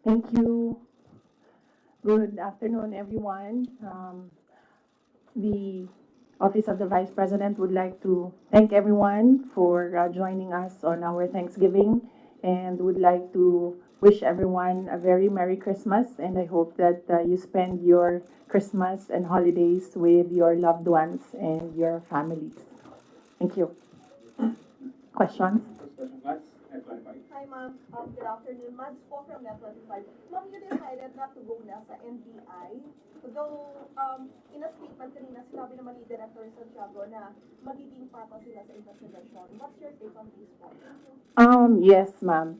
Thank you. Good afternoon, everyone. The Office of the Vice President would like to thank everyone for joining us on our Thanksgiving and would like to wish everyone a very Merry Christmas. And I hope that you spend your Christmas and holidays with your loved ones and your families. Thank you. Questions? Hi, ma'am. Good afternoon. Mads po from Net25. Ma'am, you decided not to go na sa NBI. Though, in a statement kanina, sinabi naman ni Director Santiago na magiging pato sila sa investigation. What's your take on this po? Yes, ma'am.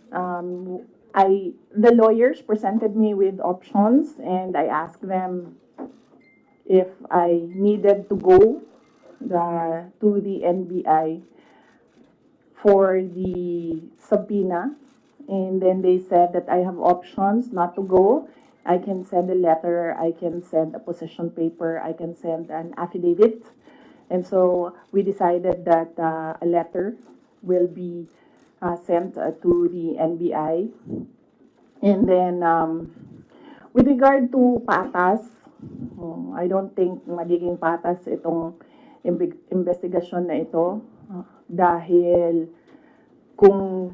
The lawyers presented me with options, and I asked them if I needed to go to the NBI for the subpoena, and then they said that I have options not to go. I can send a letter, I can send a position paper, I can send an affidavit. And so we decided that a letter will be sent to the NBI. And then with regard to patas, I don't think magiging patas itong investigasyon na ito dahil kung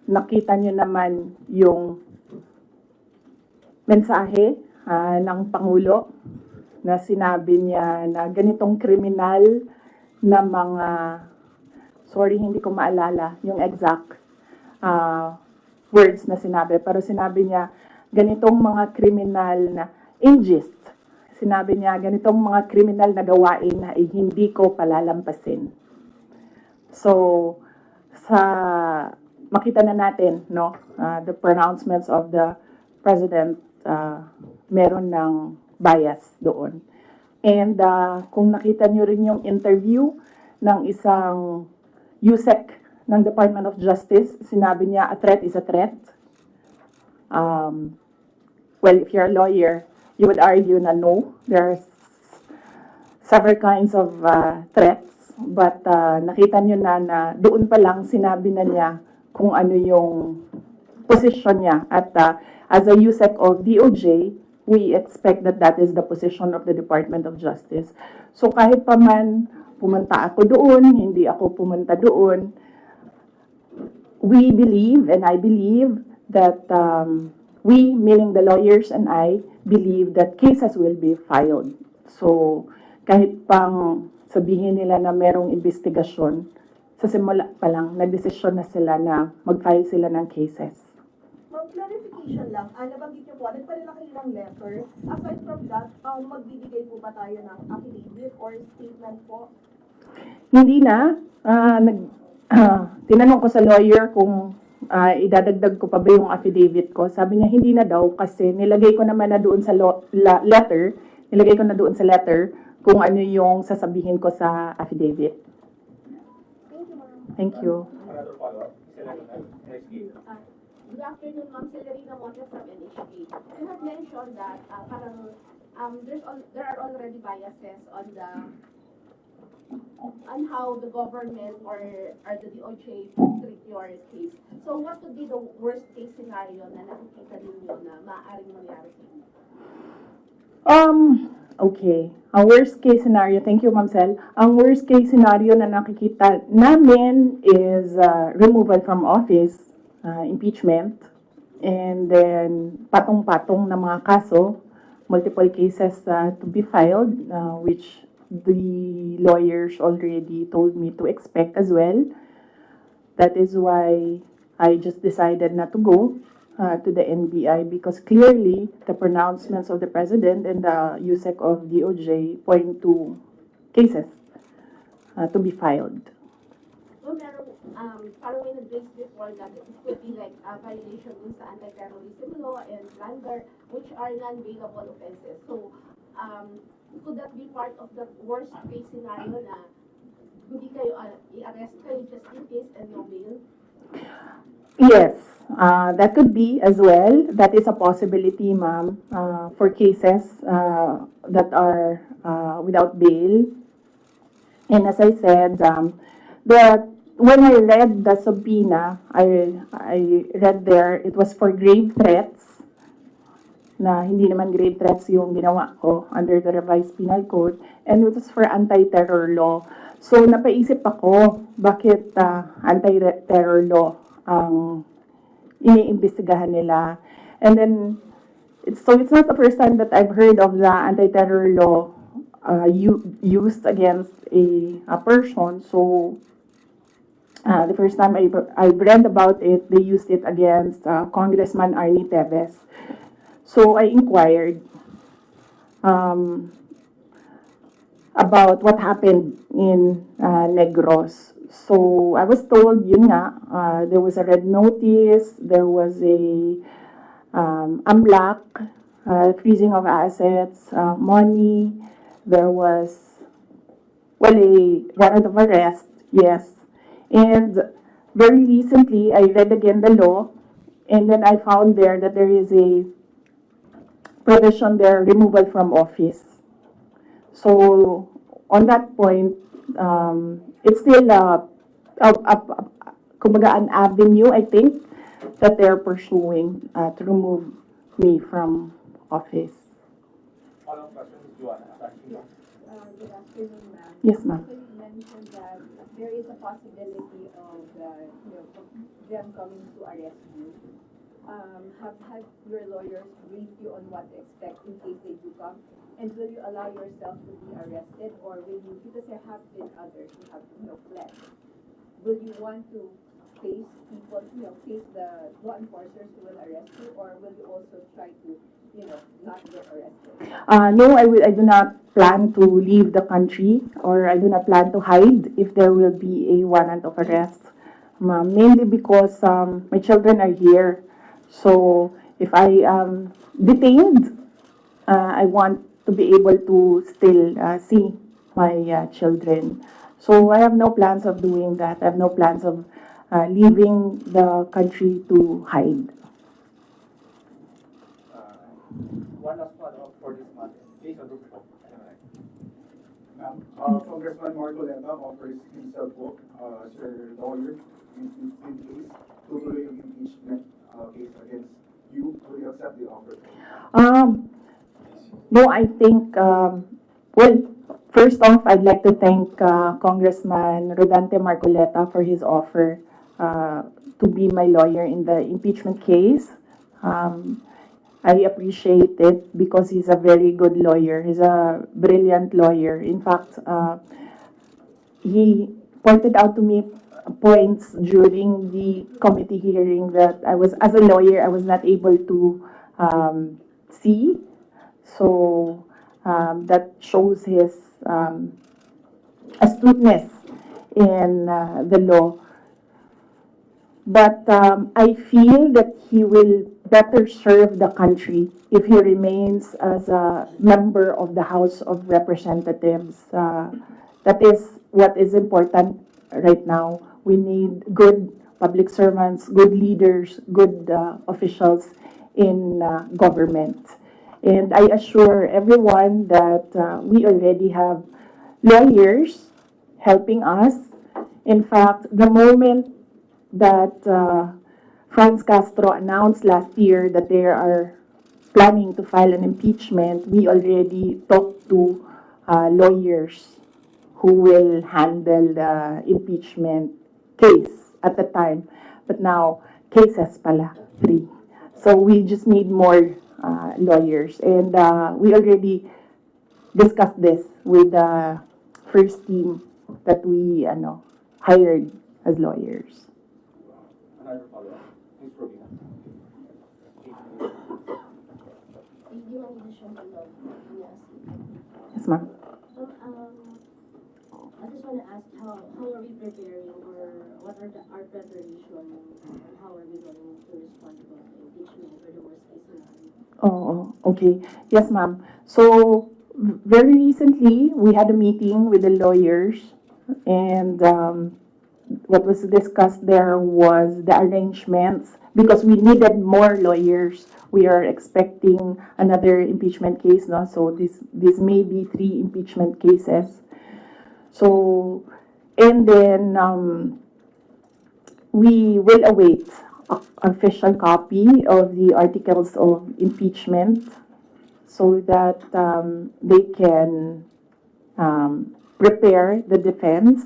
nakita nyo naman yung mensahe ng Pangulo na sinabi niya na ganitong kriminal na mga, sorry hindi ko maalala yung exact words na sinabi, pero sinabi niya ganitong mga kriminal na ingest. Sinabi niya ganitong mga kriminal na gawain na hindi ko palalampasin. So, makita na natin, no, the pronouncements of the President, meron ng bias doon. And kung nakita nyo rin yung interview ng isang USEC ng Department of Justice, sinabi niya, a threat is a threat. Well, if you're a lawyer, you would argue na no, there's several kinds of threats. But nakita nyo na doon pa lang sinabi na niya kung ano yung position niya. At as a USEC of DOJ, we expect that that is the position of the Department of Justice. So kahit pa man pumunta ako doon, hindi ako pumunta doon, we believe and I believe that we, meaning the lawyers and I, believe that cases will be filed. So kahit pang sabihin nila na merong investigasyon, sa simula pa lang, nagdesisyon na sila na mag-file sila ng cases. Ma'am, clarification lang. Nabanggit niyo po, nagpadala kayo ng letter. Aside from that, magbibigay po ba tayo ng affidavit or statement po? Hindi na. Tinanong ko sa lawyer kung idadagdag ko pa ba yung affidavit ko. Sabi niya, hindi na daw kasi nilagay ko naman na doon sa letter, kung ano yung sasabihin ko sa affidavit. Thank you, ma'am. Thank you. Another follow-up. Good afternoon, Ma'am Celerina Montes from NHK. You have mentioned that parang there are already biases on how the government or the DOJ treat your case. So what would be the worst case scenario na nakikita ninyo na maaaring mangyari sa inyo? Okay. Ang worst case scenario, thank you, Ma'am Cel. Ang worst case scenario na nakikita namin is removal from office, impeachment, and then patong-patong na mga kaso, multiple cases to be filed, which the lawyers already told me to expect as well. That is why I just decided not to go to the NBI because clearly the pronouncements of the President and the USEC of DOJ point to cases to be filed. So parang may nag-raise before that it could be like a violation dun sa anti-terrorism law and plunder, which are non-bailable offenses. So could that be part of the worst case scenario na hindi kayo i-arrest kayo just in case and no bail? Yes, that could be as well. That is a possibility, ma'am, for cases that are without bail. And as I said, when I read the subpoena, I read there it was for grave threats na hindi naman grave threats yung ginawa ko under the revised penal code, and it was for anti-terror law. So napaisip ako, bakit anti-terror law ang iniimbestigahan nila? And then, it's not the first time that I've heard of the anti-terror law used against a person. So the first time I read about it, they used it against Congressman Arnie Teves. So I inquired about what happened in Negros. So I was told, yun nga, there was a red notice, there was a AMLAC, freezing of assets, money, there was, well, a warrant of arrest, yes. And very recently, I read again the law, and then I found there that there is a provision there, removal from office. So on that point, it's still kumbaga an avenue, I think, that they're pursuing to remove me from office. Follow-up question, Joanna. Good afternoon, ma'am. Yes, ma'am. So you mentioned that there is a possibility of of them coming to arrest you. Have your lawyers briefed you on what to expect in case they do come? And will you allow yourself to be arrested, or will you, because there have been others who have fled, will you want to face people, face the law enforcers who will arrest you, or will you also try to not get arrested? No, I do not plan to leave the country, or I do not plan to hide if there will be a warrant of arrest. Mainly because my children are here. So if I am detained, I want to be able to still see my children. So I have no plans of doing that. I have no plans of leaving the country to hide. One last follow-up for this matter. Please, Adolfo. Ma'am, Congressman Marcoleta offers himself book as your lawyer in case tutuloy yung impeachment case against you. Will you accept the offer? No, I think, well, first off, I'd like to thank Congressman Rodante Marcoleta for his offer to be my lawyer in the impeachment case. I appreciate it because he's a very good lawyer. He's a brilliant lawyer. In fact, he pointed out to me points during the committee hearing that as a lawyer, I was not able to see. So that shows his astuteness in the law. But I feel that he will better serve the country if he remains as a member of the House of Representatives. That is what is important right now. We need good public servants, good leaders, good officials in government. And I assure everyone that we already have lawyers helping us. In fact, the moment that Franz Castro announced last year that they are planning to file an impeachment, we already talked to lawyers who will handle the impeachment case at the time. But now, cases pala, 3. So we just need more lawyers. And we already discussed this with the first team that we hired as lawyers. Another follow-up. Please, Robina. You want me to show the love? Yes, ma'am. I just want to ask how are we preparing, or what are our preparation, and how are we going to respond to the impeachment or the worst case scenario? Oh, okay. Yes, ma'am. So, very recently, we had a meeting with the lawyers, and what was discussed there was the arrangements, because we needed more lawyers. We are expecting another impeachment case, no? So this may be 3 impeachment cases. So, and then we will await official copy of the articles of impeachment so that they can prepare the defense.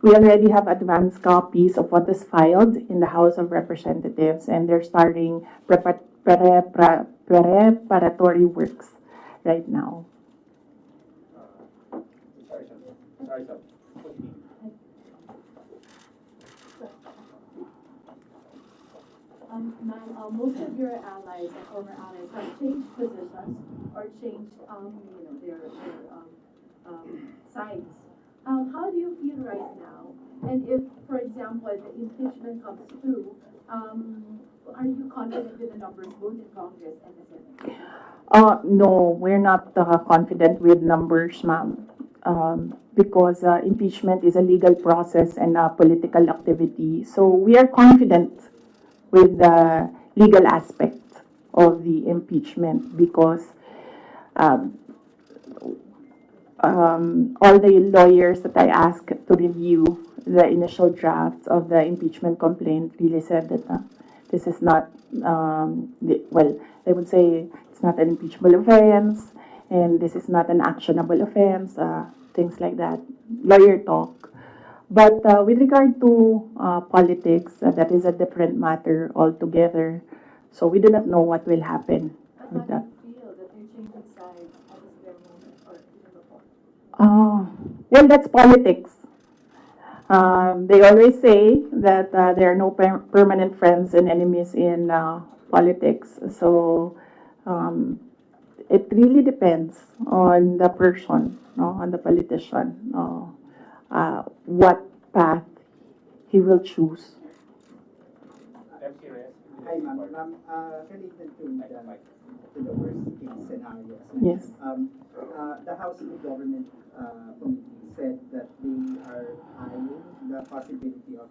We already have advanced copies of what is filed in the House of Representatives, and they're starting preparatory works right now. Sorry, sir. Sorry, sir. What do you mean? Ma'am, most of your allies and former allies have changed positions or changed, their sides. How do you feel right now? And if, for example, the impeachment comes through, are you confident with the numbers both in Congress and the Senate? No, we're not confident with numbers, ma'am, because impeachment is a legal process and a political activity. So we are confident with the legal aspect of the impeachment because all the lawyers that I asked to review the initial draft of the impeachment complaint really said that this is not, they would say it's not an impeachable offense and this is not an actionable offense, things like that, lawyer talk. But with regard to politics, that is a different matter altogether. So we do not know what will happen with that. How do you feel that you're changing sides at this very moment or even before? Well, that's politics. They always say that there are no permanent friends and enemies in politics. So it really depends on the person, no, on the politician, what path he will choose. MC Reyes. Hi, ma'am. Ma'am, related to the worst case scenario. Yes. The House of Government Committee said that they are eyeing the possibility of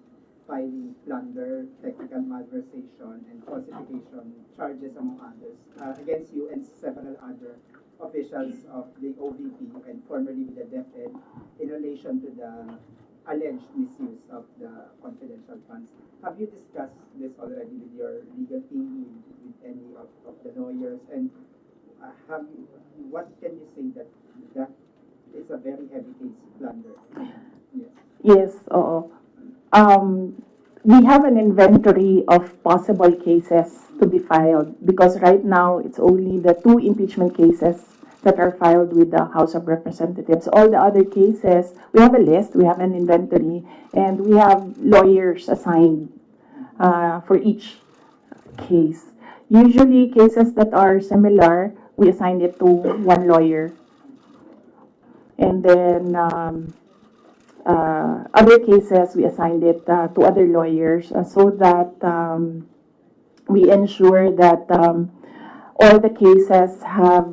filing plunder, technical malversation, and falsification charges, among others, against you and several other officials of the OVP and formerly with the DepEd in relation to the alleged misuse of the confidential funds. Have you discussed this already with your legal team, with any of the lawyers, and what can you say that it's a very heavy case, plunder? Yes. Yes, oo. We have an inventory of possible cases to be filed because right now it's only the 2 impeachment cases that are filed with the House of Representatives. All the other cases, we have a list, we have an inventory, and we have lawyers assigned for each case. Usually, cases that are similar, we assign it to one lawyer. And then other cases, we assigned it to other lawyers so that we ensure that all the cases have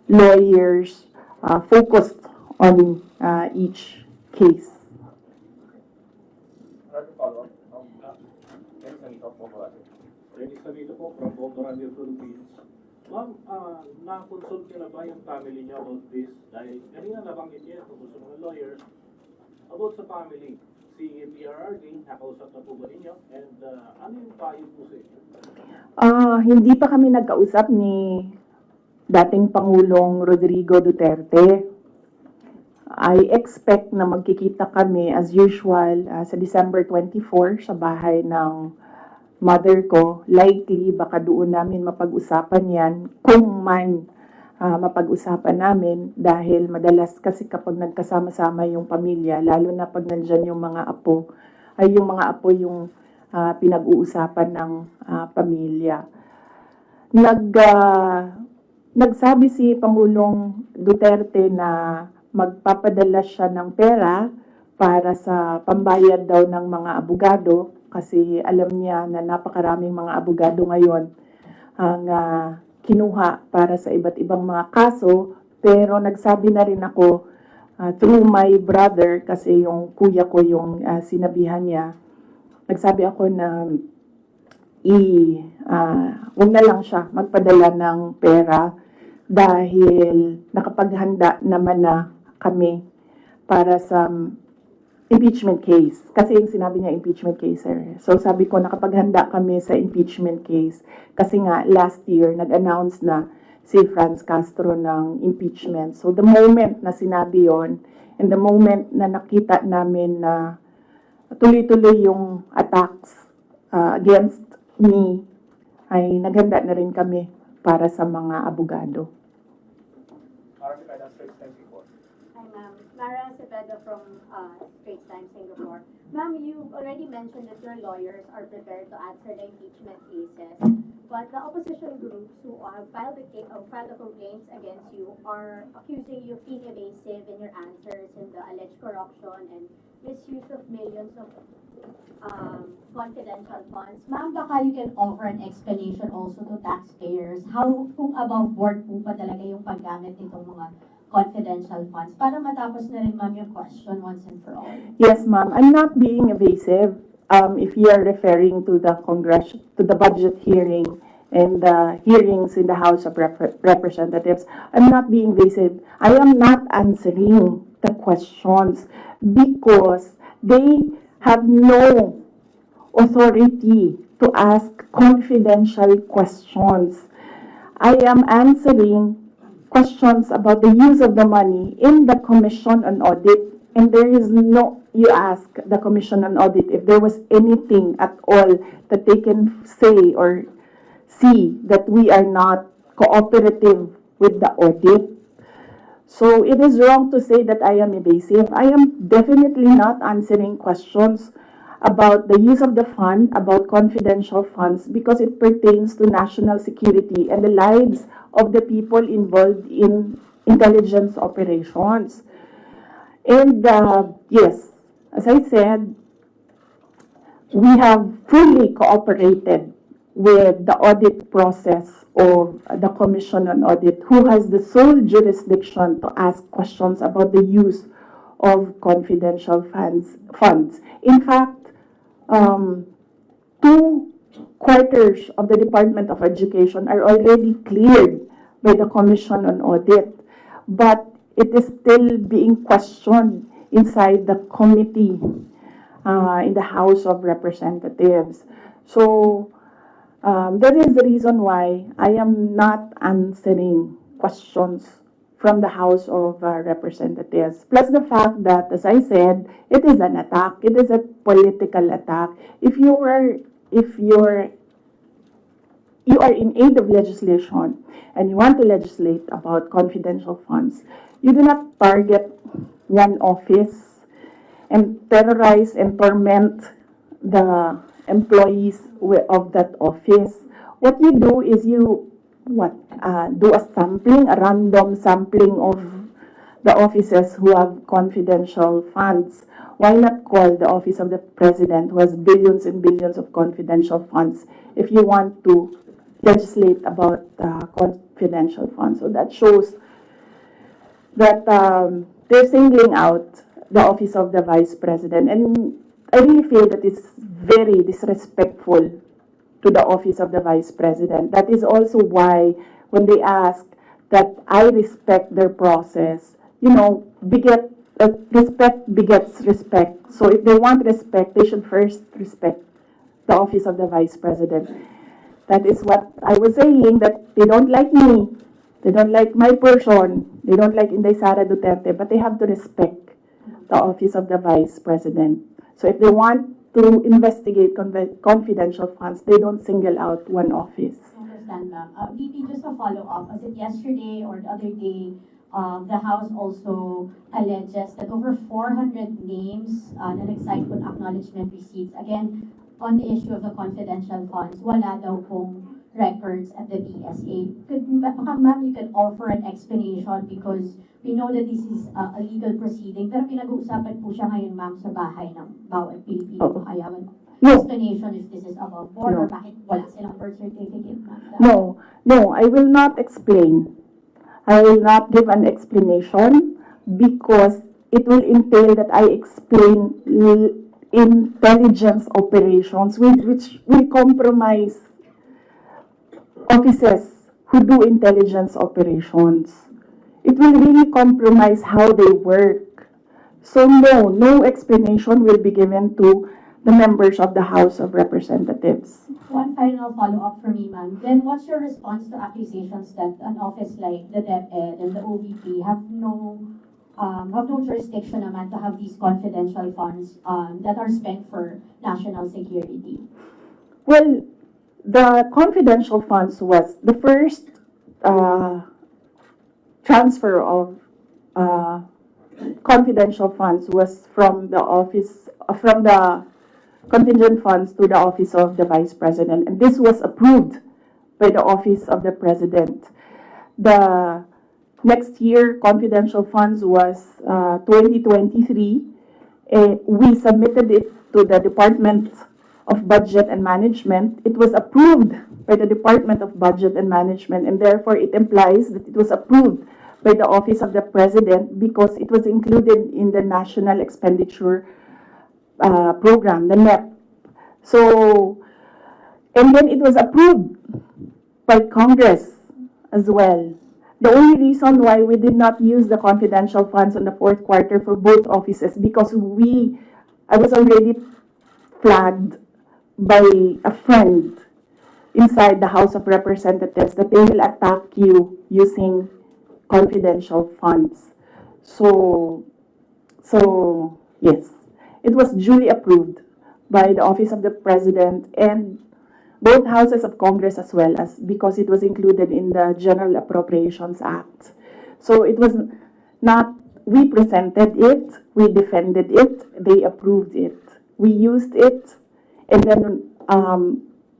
lawyers focused on each case. Another follow-up. Dennis Sanito po po. Dennis Sanito po from Bondoranil, Philippines. Ma'am, na-consult niyo na ba yung family niyo about this? Dahil kanina nabanggit niya tungkol sa mga lawyers. About sa family, si PRRD, nakausap na po ba ninyo? And ano yung payo po sa inyo? Hindi pa kami nagkausap ni dating Pangulong Rodrigo Duterte. I expect na magkikita kami as usual sa December 24 sa bahay ng mother ko. Likely, baka doon namin mapag-usapan yan kung man mapag-usapan namin dahil madalas kasi kapag nagkasama-sama yung pamilya, lalo na pag nandyan yung mga apo, ay yung mga apo yung pinag-uusapan ng pamilya. Nagsabi si Pangulong Duterte na magpapadala siya ng pera para sa pambayad daw ng mga abogado kasi alam niya na napakaraming mga abogado ngayon ang kinuha para sa iba't ibang mga kaso. Pero nagsabi na rin ako through my brother kasi yung kuya ko yung sinabihan niya. Nagsabi ako na huwag na lang siya magpadala ng pera dahil nakapaghanda naman na kami para sa impeachment case. Kasi yung sinabi niya impeachment case, sir. So sabi ko, nakapaghanda kami sa impeachment case. Kasi nga, last year, nag-announce na si Franz Castro ng impeachment. So the moment na sinabi yon, and the moment na nakita namin na tuloy-tuloy yung attacks against me, ay naghanda na rin kami para sa mga abogado. Mara Cepeda, Straits Times Report. Hi, ma'am. Mara Cepeda from Straits Times, Singapore. Ma'am, you already mentioned that your lawyers are prepared to answer the impeachment cases, but the opposition groups who have filed the complaints against you are accusing you of being evasive in your answers in the alleged corruption and misuse of millions of confidential funds. Ma'am, baka you can offer an explanation also to taxpayers how kung above board po pa talaga yung paggamit nitong mga confidential funds para matapos na rin ma'am yung question once and for all. Yes, ma'am. I'm not being evasive. If you are referring to the budget hearing and the hearings in the House of Representatives, I'm not being evasive. I am not answering the questions because they have no authority to ask confidential questions. I am answering questions about the use of the money in the Commission on Audit, and there is no, you ask the Commission on Audit if there was anything at all that they can say or see that we are not cooperative with the audit. So it is wrong to say that I am evasive. I am definitely not answering questions about the use of the fund, about confidential funds, because it pertains to national security and the lives of the people involved in intelligence operations. And yes, as I said, we have fully cooperated with the audit process of the Commission on Audit, who has the sole jurisdiction to ask questions about the use of confidential funds. In fact, 2/4 of the Department of Education are already cleared by the Commission on Audit, but it is still being questioned inside the committee in the House of Representatives. So that is the reason why I am not answering questions from the House of Representatives. Plus the fact that, as I said, it is an attack. It is a political attack. If you are in aid of legislation and you want to legislate about confidential funds, you do not target one office and terrorize and torment the employees of that office. What you do is you do a sampling, a random sampling of the offices who have confidential funds. Why not call the office of the president, who has billions and billions of confidential funds, if you want to legislate about confidential funds? So that shows that they're singling out the office of the vice president. And I really feel that it's very disrespectful to the office of the vice president. That is also why when they ask that I respect their process, respect begets respect. So if they want respect, they should first respect the office of the vice president. That is what I was saying, that they don't like me, they don't like my person, they don't like Inday Sara Duterte, but they have to respect the office of the vice president. So if they want to investigate confidential funds, they don't single out one office. I understand, ma'am. VP, just a follow-up. Was it yesterday or the other day, the House also alleges that over 400 names na nag-cite with acknowledgement receipts, again, on the issue of the confidential funds, wala daw pong records at the DSA. Baka ma'am, you can offer an explanation because we know that this is a legal proceeding, pero pinag-uusapan po siya ngayon, ma'am, sa bahay ng bawat Pilipino. Kaya explanation if this is above board or bakit wala silang birth certificate, ma'am. No, I will not explain. I will not give an explanation because it will entail that I explain intelligence operations which will compromise officers who do intelligence operations. It will really compromise how they work. So no explanation will be given to the members of the House of Representatives. One final follow-up for me, ma'am. Then what's your response to accusations that an office like the DepEd and the OVP have no jurisdiction naman to have these confidential funds that are spent for national security? Well, the confidential funds was the first transfer of confidential funds was from the office, from the contingent funds to the office of the Vice President, and this was approved by the office of the President. The next year confidential funds was 2023. We submitted it to the Department of Budget and Management. It was approved by the Department of Budget and Management, and therefore it implies that it was approved by the Office of the President because it was included in the National Expenditure Program, the NEP. So, and then it was approved by Congress as well. The only reason why we did not use the confidential funds in the fourth quarter for both offices because I was already flagged by a friend inside the House of Representatives that they will attack you using confidential funds. So yes, it was duly approved by the Office of the President and both houses of Congress as well as because it was included in the General Appropriations Act. So it was not, we presented it, we defended it, they approved it. We used it, and then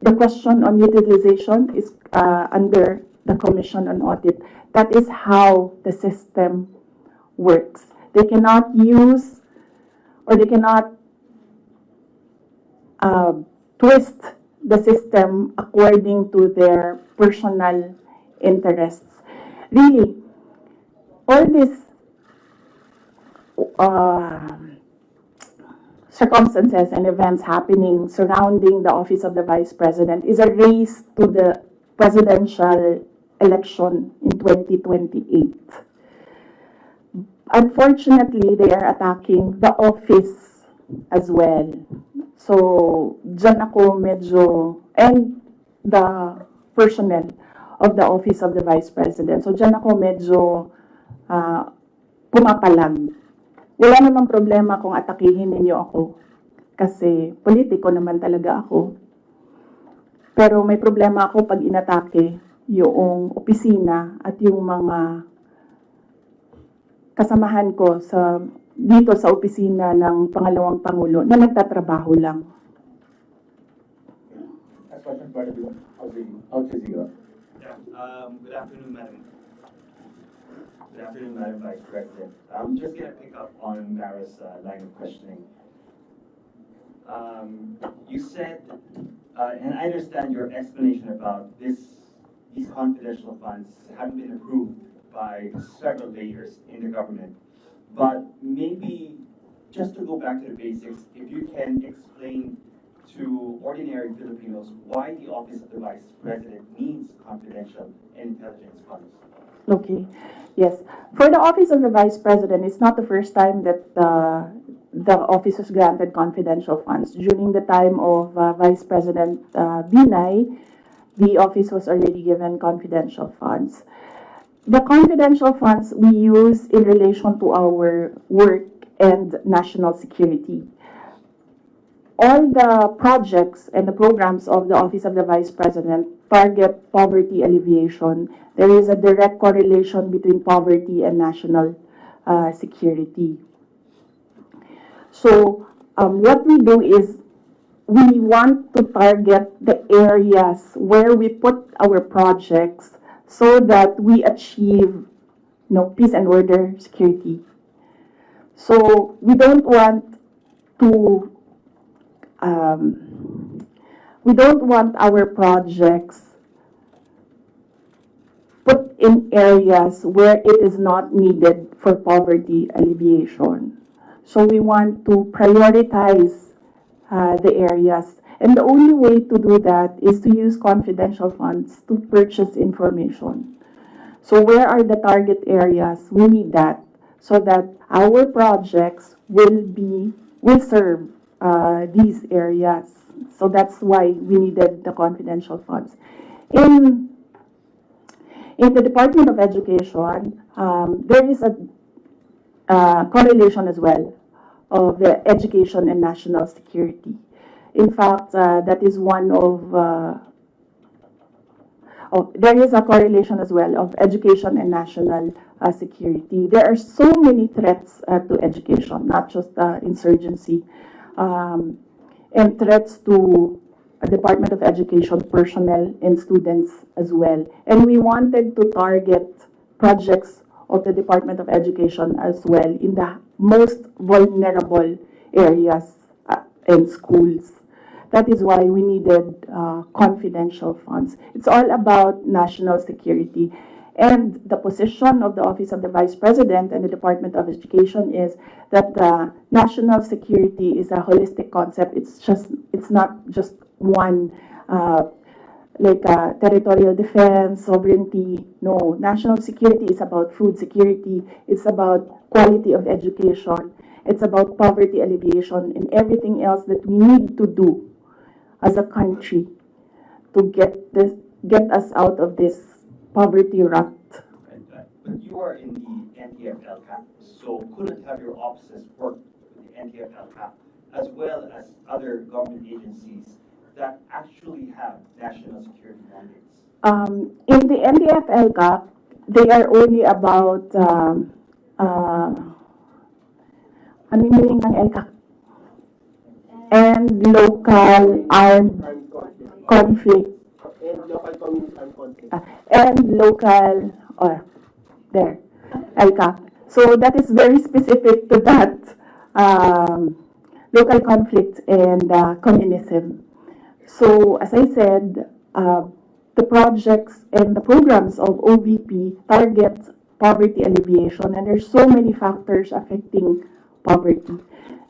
the question on utilization is under the Commission on Audit. That is how the system works. They cannot use or they cannot twist the system according to their personal interests. Really, all these circumstances and events happening surrounding the office of the Vice President is a race to the presidential election in 2028. Unfortunately, they are attacking the office as well. So, dyan ako medyo, and the personnel of the office of the Vice President. So, dyan ako medyo pumapalag. Wala namang problema kung atakihin ninyo ako. Kasi politiko naman talaga ako. Pero may problema ako pag inatake yung opisina at yung mga kasamahan ko dito sa opisina ng pangalawang Pangulo na nagtatrabaho lang. Next question for the Al Jazeera. Yeah, good afternoon, Madam. Good afternoon, Madam Vice President. I'm just going to pick up on Mara's line of questioning. You said, and I understand your explanation about these confidential funds haven't been approved by several layers in the government. But maybe just to go back to the basics, if you can explain to ordinary Filipinos why the Office of the Vice President needs confidential intelligence funds. Okay. Yes. For the Office of the Vice President, it's not the first time that the office was granted confidential funds. During the time of Vice President Binay, the office was already given confidential funds. The confidential funds we use in relation to our work and national security. All the projects and the programs of the Office of the Vice President target poverty alleviation. There is a direct correlation between poverty and national security. So what we do is we want to target the areas where we put our projects so that we achieve peace and order, security. So we don't want to our projects put in areas where it is not needed for poverty alleviation. So we want to prioritize the areas. And the only way to do that is to use confidential funds to purchase information. So where are the target areas? We need that. so that our projects will serve these areas. So that's why we needed the confidential funds. In in the Department of Education, there is a correlation as well of the education and national security. In fact, that is one of there is a correlation as well of education and national security. There are so many threats to education, not just insurgency, and threats to Department of Education personnel and students as well. And we wanted to target projects of the Department of Education as well in the most vulnerable areas and schools. That is why we needed confidential funds. It's all about national security. And the position of the Office of the Vice President and the Department of Education is that national security is a holistic concept. It's not just one, territorial defense, sovereignty. No, national security is about food security. It's about quality of education. It's about poverty alleviation and everything else that we need to do as a country to get us out of this poverty rut. But you are in the NTF-LCAP, so couldn't have your offices work with the NTF-LCAP as well as other government agencies that actually have national security mandates? In the NDF-LCAP, they are only about ano yung meaning ng LCAP? And local armed conflict. And local community armed conflict. And local, there, LCAP. So that is very specific to that local conflict and communism. So as I said, the projects and the programs of OVP target poverty alleviation, and there's so many factors affecting poverty.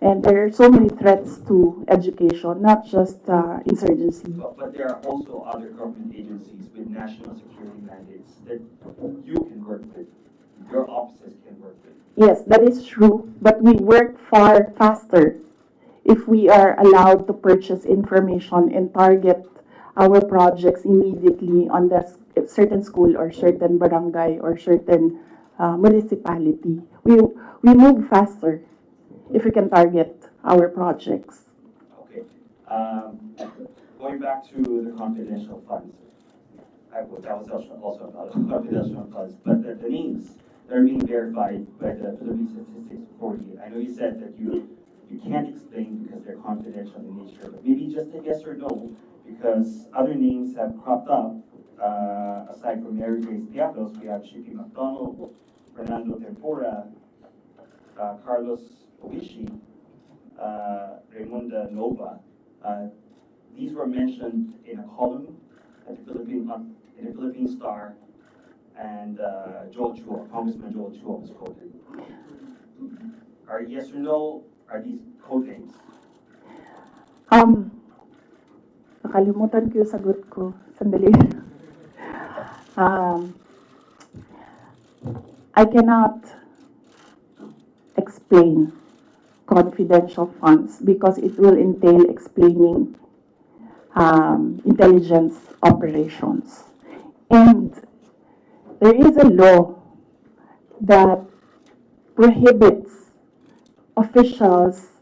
And there are so many threats to education, not just insurgency. But there are also other government agencies with national security mandates that you can work with, your offices can work with. Yes, that is true, but we work far faster if we are allowed to purchase information and target our projects immediately on the certain school or certain barangay or certain municipality. We move faster if we can target our projects. Okay. Going back to the confidential funds, that was also about confidential funds, but the names that are being verified by the Philippine Statistics Authority, I know you said that you can't explain because they're confidential in nature, but maybe just a yes or no, because other names have cropped up. Aside from Mary Grace Piatos, we have Chippy McDonald, Fernando Tempora, Carlos Oishi, Raymunda Nova. These were mentioned in a column at the Philippine Star, and Joel Chua, Congressman Joel Chua was quoted. Are yes or no, are these code names? Nakalimutan ko yung sagot ko. Sandali. I cannot explain confidential funds because it will entail explaining intelligence operations. And there is a law that prohibits officials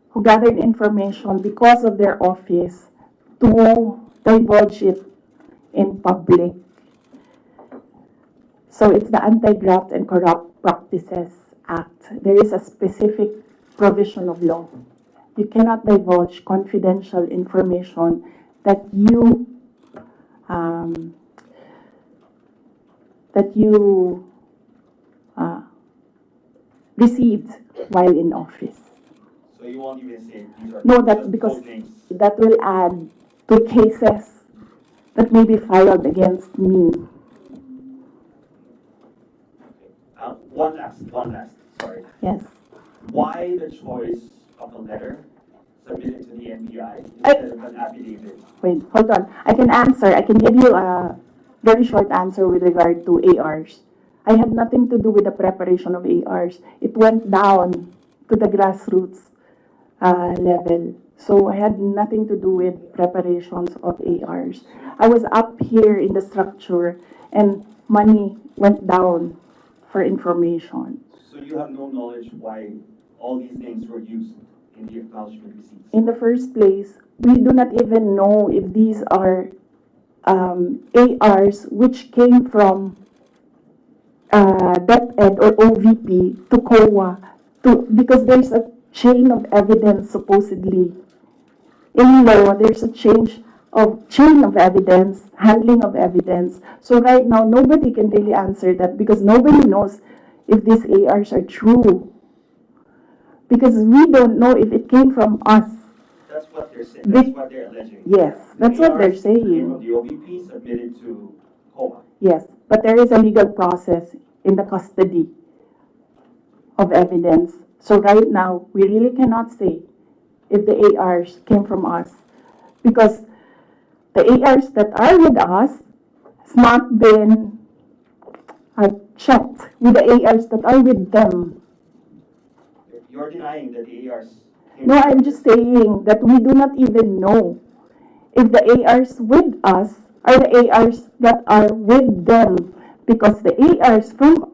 who gathered information because of their office to divulge it in public. So it's the Anti-Graft and Corrupt Practices Act. There is a specific provision of law. You cannot divulge confidential information that you received while in office. So you won't even say these are No, that because code names. that will add to cases that may be filed against me. One last, sorry. Yes. Why the choice of a letter submitted to the NBI instead of an affidavit? Wait, hold on. I can answer. I can give you a very short answer with regard to ARs. I had nothing to do with the preparation of ARs. It went down to the grassroots level. So I had nothing to do with preparations of ARs. I was up here in the structure and money went down for information. So you have no knowledge why all these names were used in the acknowledgement receipts? In the first place, we do not even know if these are ARs which came from DepEd or OVP to COA, because there's a chain of evidence supposedly. In law, there's a chain of evidence, handling of evidence. So right now, nobody can really answer that because nobody knows if these ARs are true. Because we don't know if it came from us. That's what they're saying. That's what they're alleging. Yes, that's what they're ARs came saying. from the OVP submitted to COA. Yes, but there is a legal process in the custody of evidence. So right now, we really cannot say if the ARs came from us because the ARs that are with us has not been checked with the ARs that are with them. You're denying that the ARs came No, I'm just saying that we do not even know if the ARs with us are the ARs that are with them because the ARs from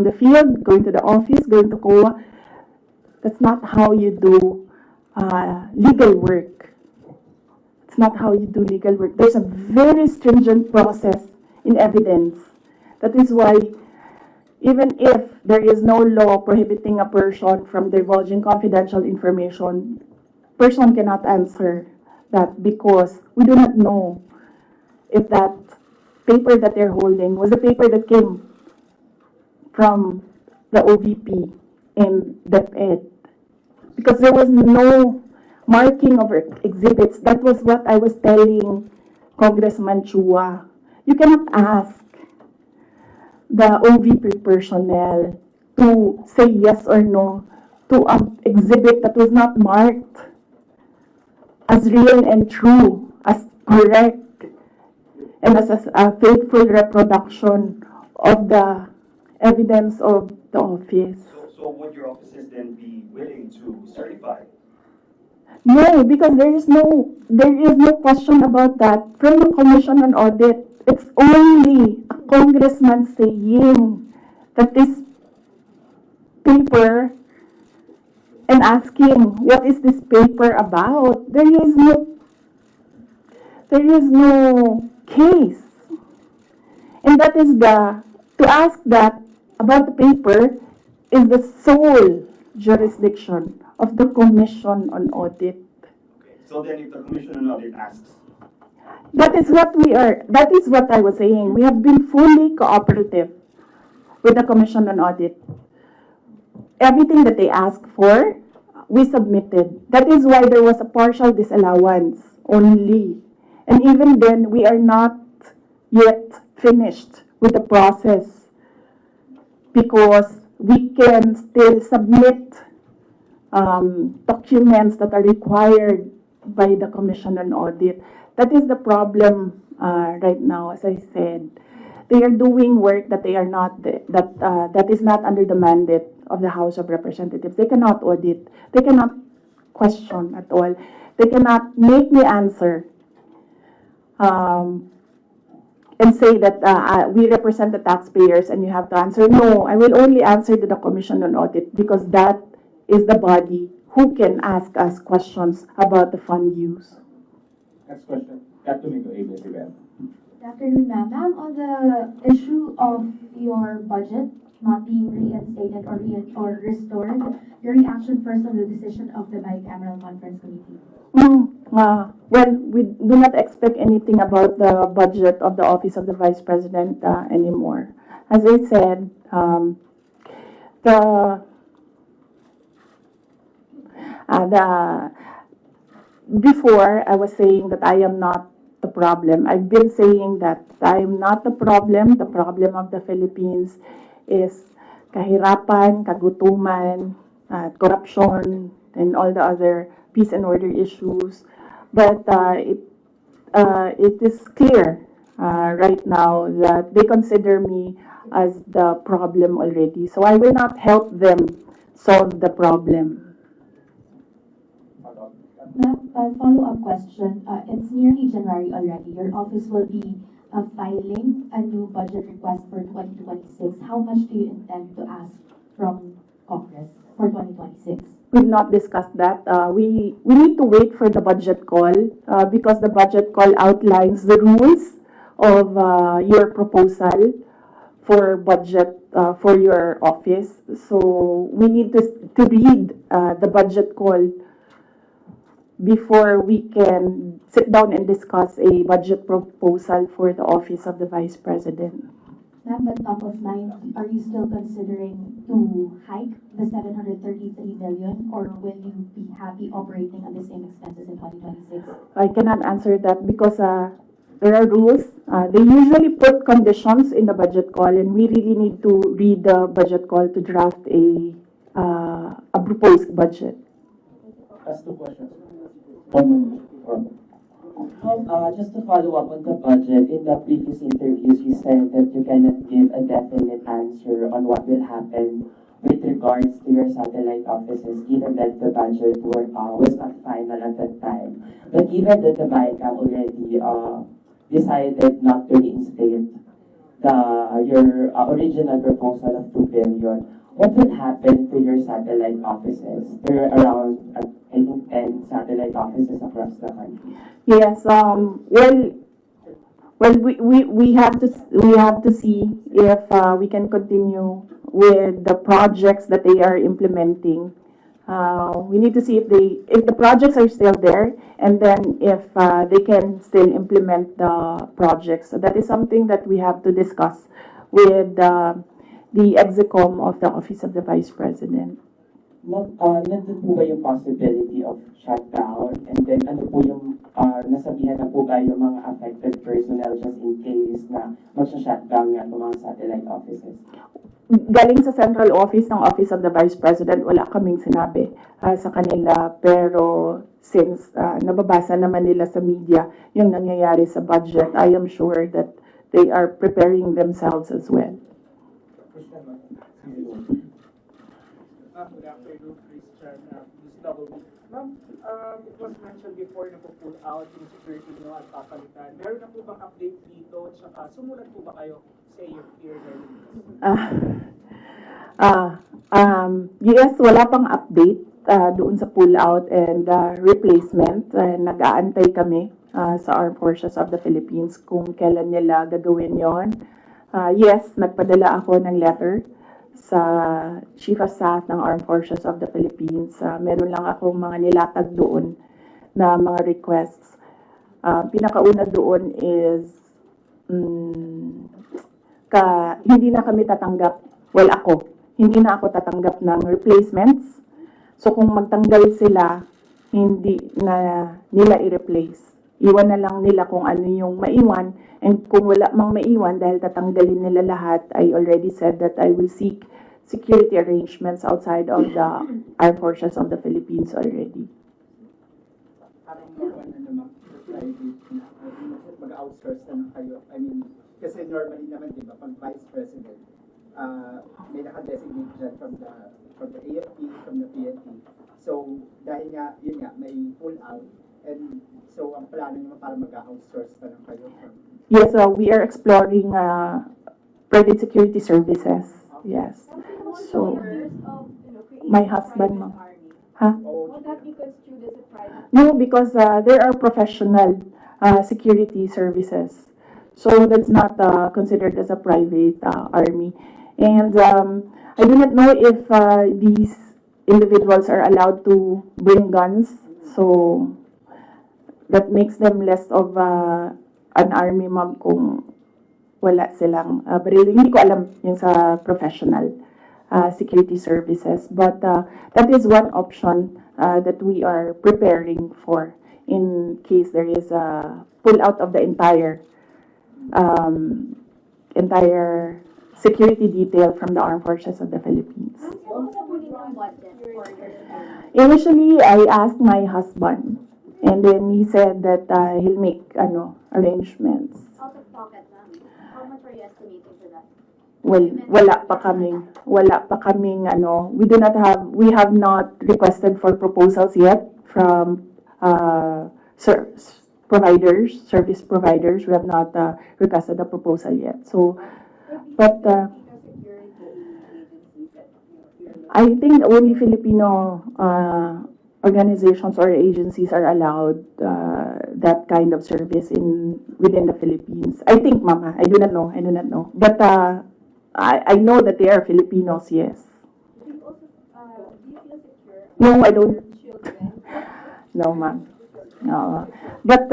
the field going to the office, going to COA, that's not how you do legal work. It's not how you do legal work. There's a very stringent process in evidence. That is why even if there is no law prohibiting a person from divulging confidential information, person cannot answer that because we do not know if that paper that they're holding was the paper that came from the OVP and DepEd. Because there was no marking of exhibits. That was what I was telling Congressman Chua. You cannot ask the OVP personnel to say yes or no to an exhibit that was not marked as real and true, as correct, and as a faithful reproduction of the evidence of the office. So would your offices then be willing to certify? No, because there is no question about that. From the Commission on Audit, it's only a congressman saying that this paper and asking what is this paper about. There is no case. And that is to ask that about the paper is the sole jurisdiction of the Commission on Audit. Okay. So then if the Commission on Audit asks, That is what I was saying. We have been fully cooperative with the Commission on Audit. Everything that they asked for, we submitted. That is why there was a partial disallowance only. And even then, we are not yet finished with the process because we can still submit documents that are required by the Commission on Audit. That is the problem right now, as I said. They are doing work that they are not that is not under the mandate of the House of Representatives. They cannot audit. They cannot question at all. They cannot make me answer and say that we represent the taxpayers and you have to answer. No, I will only answer to the Commission on Audit because that is the body who can ask us questions about the fund use. Next question. Got to me to ABS event. Good afternoon, ma'am. Ma'am, on the issue of your budget not being reinstated or restored, your reaction first on the decision of the bicameral conference committee? Well, we do not expect anything about the budget of the Office of the Vice President anymore. As I said, before I was saying that I am not the problem. I've been saying that I am not the problem. The problem of the Philippines is kahirapan, kagutuman, corruption, and all the other peace and order issues. But it is clear right now that they consider me as the problem already. So I will not help them solve the problem. Ma'am, a follow-up question. It's nearly January already. Your office will be filing a new budget request for 2026. How much do you intend to ask from Congress for 2026? We've not discussed that. We need to wait for the budget call because the budget call outlines the rules of your proposal for budget for your office. So we need to read the budget call before we can sit down and discuss a budget proposal for the office of the Vice President. Ma'am, but top of mind, are you still considering to hike the 733 million, or will you be happy operating on the same expenses in 2026? I cannot answer that because there are rules. They usually put conditions in the budget call, and we really need to read the budget call to draft a proposed budget. Ask 2 questions. Just to follow up on the budget, in the previous interviews, you said that you cannot give a definite answer on what will happen with regards to your satellite offices, given that the budget was not final at that time. But given that the BICAM already decided not to reinstate your original proposal of 2 billion, what will happen to your satellite offices? There are around, I think, 10 satellite offices across the country. Yes. We have to see if we can continue with the projects that they are implementing. We need to see if the projects are still there, and then if they can still implement the projects. So that is something that we have to discuss with the execom of the Office of the Vice President. Nandun po ba yung possibility of shutdown? And then ano po yung nasabihan na po ba yung mga affected personnel just in case na magsha-shutdown nga itong mga satellite offices? Galing sa central office ng Office of the Vice President, wala kaming sinabi sa kanila. Pero since nababasa naman nila sa media yung nangyayari sa budget, I am sure that they are preparing themselves as well. Good afternoon, Christian. Ma'am, it was mentioned before na po-pull out yung security nyo at papalitan. Meron na po bang update dito? Tsaka sumulat po ba kayo sa your peer Yes, wala pang update doon sa pull out and replacement. Nag-aantay kami sa Armed Forces of the Philippines kung kailan nila gagawin yon. Yes, nagpadala ako ng letter sa Chief of Staff ng Armed Forces of the Philippines. Meron lang akong mga nilatag doon na mga requests. Pinakauna doon is hindi na kami tatanggap, hindi na ako tatanggap ng replacements. So kung magtanggal sila, hindi na nila i-replace. Iwan na lang nila kung ano yung maiwan. And kung wala mang maiwan dahil tatanggalin nila lahat, I already said that I will seek security arrangements outside of the Armed Forces of the Philippines already. Mag-outsource na kayo. I mean, kasi normally naman, di ba, pag Vice President, may naka-designate dyan from the AFP, from the PNP. So, dahil nga, yun nga, may pull out. And so, ang plano naman para mag-outsource na lang kayo. Yes, we are exploring private security services. Yes. So, my husband, ma'am. Huh? Would that be construed as a private? No, because there are professional security services. So that's not considered as a private army. And I do not know if these individuals are allowed to bring guns. So that makes them less of an army, ma'am, kung wala silang baril. Hindi ko alam yung sa professional security services. But that is one option that we are preparing for in case there is a pull out of the entire security detail from the Armed Forces of the Philippines. Initially, I asked my husband, and then he said that he'll make arrangements. Out of pocket, ma'am. How much are you estimating for that? Well, wala pa kaming ano, we have not requested for proposals yet from service providers. We have not requested a proposal yet. So, but I think only Filipino organizations or agencies are allowed that kind of service within the Philippines. I think, Mama. I do not know. But I know that they are Filipinos, yes. Do you feel secure? No, I don't. Children? No, ma'am. No. But,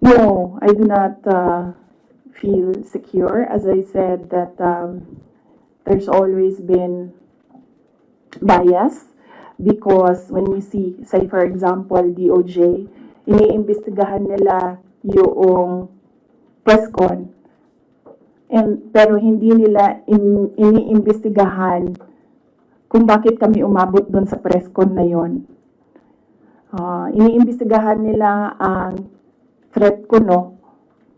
no, I do not feel secure. As I said, that there's always been bias because when we see, say for example, DOJ, iniimbestigahan nila yung press con. Pero hindi nila iniimbestigahan kung bakit kami umabot doon sa press con na yon. Iniimbestigahan nila ang threat ko, no?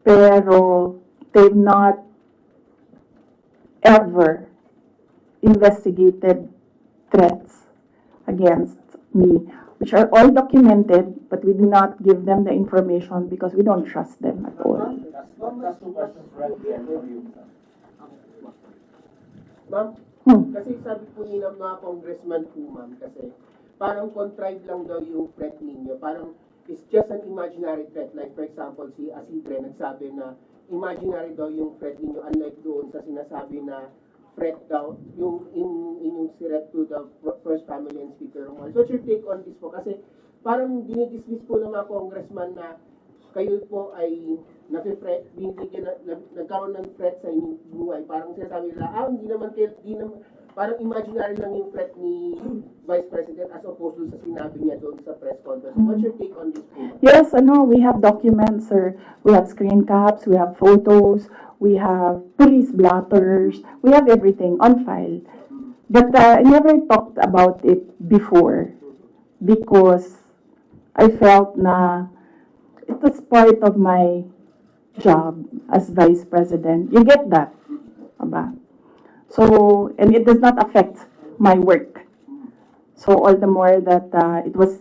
Pero they've not ever investigated threats against me, which are all documented, but we do not give them the information because we don't trust them at all. That's two questions right there for you. Ma'am, kasi sabi po ni mga congressman po, ma'am, kasi parang contrived lang daw yung threat ninyo. Parang it's just an imaginary threat. Like for example, si Asidre nagsabi na imaginary daw yung threat ninyo, unlike doon sa sinasabi na threat daw, yung threat to the first family and Speaker Romualdez. What's your take on this po? Kasi parang dinidismiss po ng mga congressman na kayo po ay nagkaroon ng threat sa inyong buhay. Parang sinasabi nila, hindi naman, parang imaginary lang yung threat ni Vice President as opposed to sa sinabi niya doon sa press conference. What's your take on this? Yes, we have documents, sir. We have screen caps, we have photos, we have police blotters, we have everything on file. But I never talked about it before because I felt na it was part of my job as Vice President. You get that? Aba? So, and it does not affect my work. So, all the more that it was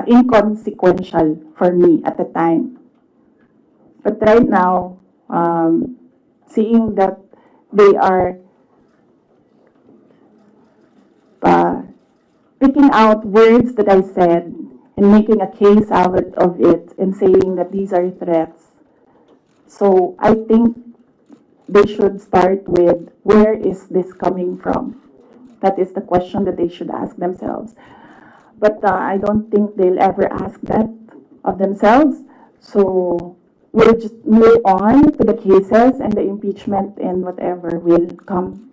inconsequential for me at the time. But right now, seeing that they are picking out words that I said and making a case out of it and saying that these are threats. So I think they should start with, where is this coming from? That is the question that they should ask themselves. But I don't think they'll ever ask that of themselves. So we'll just move on to the cases and the impeachment and whatever will come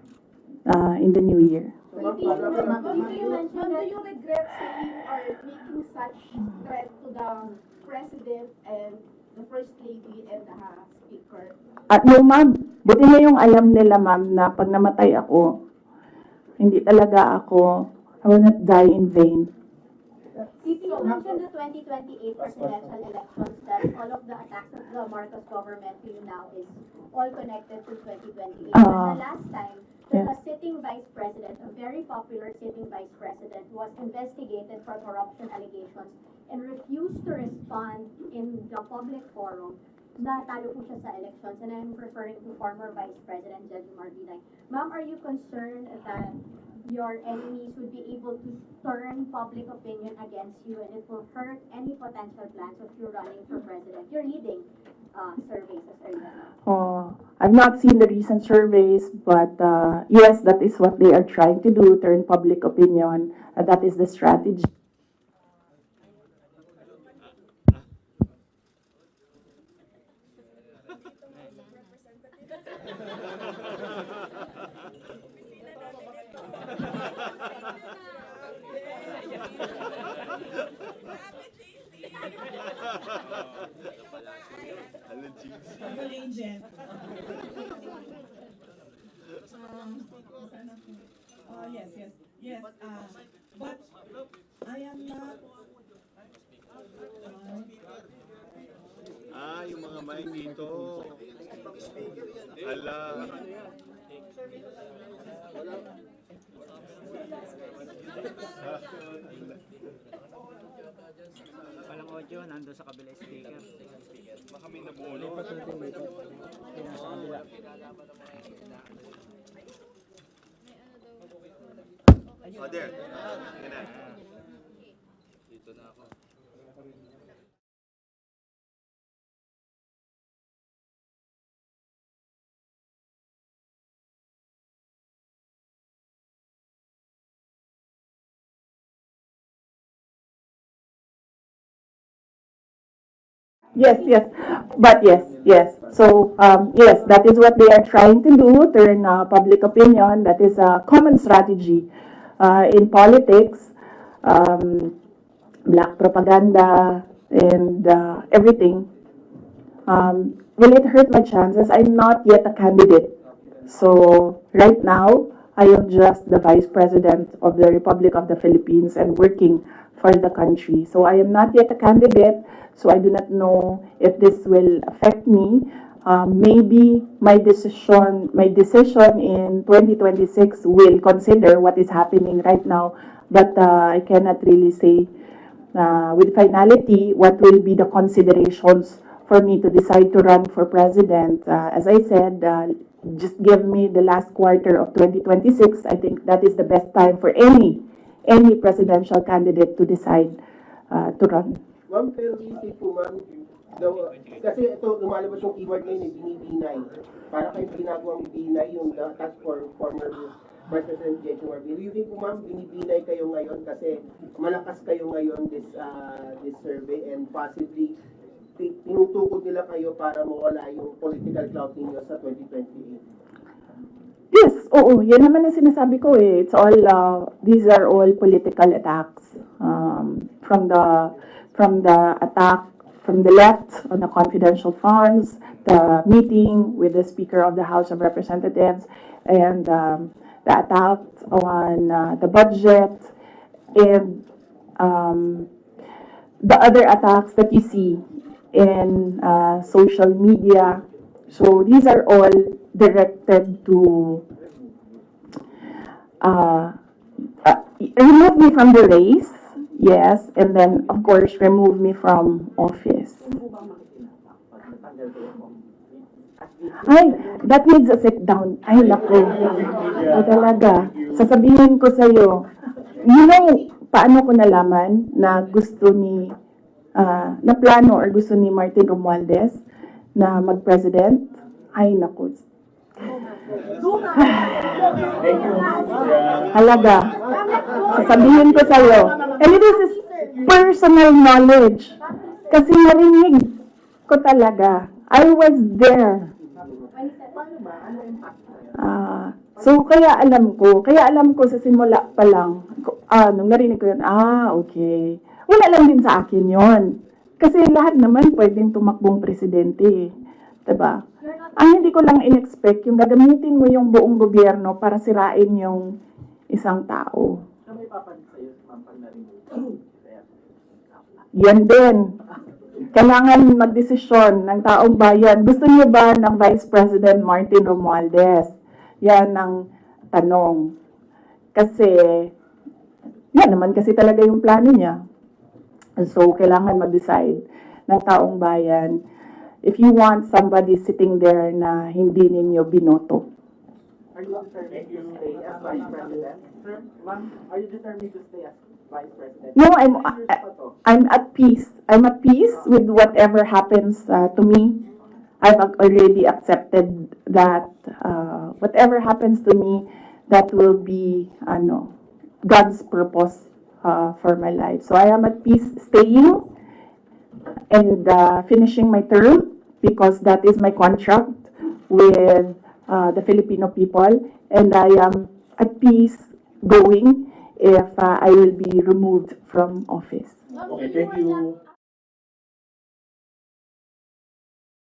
in the new year. Do you regret saying or making such threat to the President and the First Lady and the Speaker? No, ma'am. Buti na yung alam nila, ma'am, na pag namatay ako, hindi talaga ako, I will not die in vain. You mentioned the 2028 presidential elections, that all of the attacks of the Marcos government to you now is all connected to 2028. But the last time, a sitting vice president, a very popular sitting vice president, was investigated for corruption allegations and refused to respond in the public forum. Natalo po siya sa elections, and I'm referring to former Vice President Judge Marvinay. Ma'am, are you concerned that your enemies would be able to turn public opinion against you and it will hurt any potential plans of you running for president? You're leading surveys as earlier. I've not seen the recent surveys, but yes, that is what they are trying to do, turn public opinion. That is the strategy. Yes. But I am not. yung mga mic dito. Ala. Walang audio, nandun sa kabila speaker. Baka may nabulong. Oh, there. Yan na. Dito na ako. Yes, yes, but yes. So, yes, that is what they are trying to do, turn public opinion. That is a common strategy in politics, black propaganda, and everything. Will it hurt my chances? I'm not yet a candidate. So, right now, I am just the Vice President of the Republic of the Philippines and working for the country. So, I am not yet a candidate. So I do not know if this will affect me. Maybe my decision in 2026 will consider what is happening right now, but I cannot really say with finality what will be the considerations for me to decide to run for president. As I said, just give me the last quarter of 2026. I think that is the best time for any presidential candidate to decide to run. Ma'am, pero isip po ma'am, kasi ito, lumalabas yung keyword ngayon, binibinay. Para kayo ginagawang binay yung task for former Vice President J.J. Marbil. You think po ma'am, binibinay kayo ngayon kasi malakas kayo ngayon this survey and possibly tinutukod nila kayo para mawala yung political clout ninyo sa 2028? Yes, oo, yan naman ang sinasabi ko eh. It's all, these are all political attacks from the attack from the left on the confidential funds, the meeting with the Speaker of the House of Representatives, and the attack on the budget, and the other attacks that you see in social media. So these are all directed to remove me from the race. Yes, and then, of course, remove me from office. Ay, that needs a sit down. Ay, naku. Talaga. Sasabihin ko sa'yo, you know, paano ko nalaman na gusto ni, na plano or gusto ni Martin Romualdez na mag-president? Ay, naku. Halaga. Sasabihin ko sa'yo. And this is personal knowledge. Kasi narinig ko talaga. I was there. So, kaya alam ko sa simula pa lang, nung narinig ko yun, okay. Wala lang din sa akin yon. Kasi lahat naman pwedeng tumakbong presidente. Diba? Ang hindi ko lang in-expect, yung gagamitin mo yung buong gobyerno para sirain yung isang tao. Yan din. Kailangan magdesisyon ng taong bayan. Gusto niyo ba ng Vice President Martin Romualdez? Yan ang tanong. Kasi, yan naman kasi talaga yung plano niya. So, kailangan mag-decide ng taong bayan if you want somebody sitting there na hindi ninyo binoto. Are you determined to stay as Vice President? Sir, ma'am, are you determined to stay as Vice President? No, I'm at peace. I'm at peace with whatever happens to me. I've already accepted that whatever happens to me, that will be God's purpose for my life. So I am at peace staying and finishing my term because that is my contract with the Filipino people, and I am at peace going if I will be removed from office. Okay, thank you.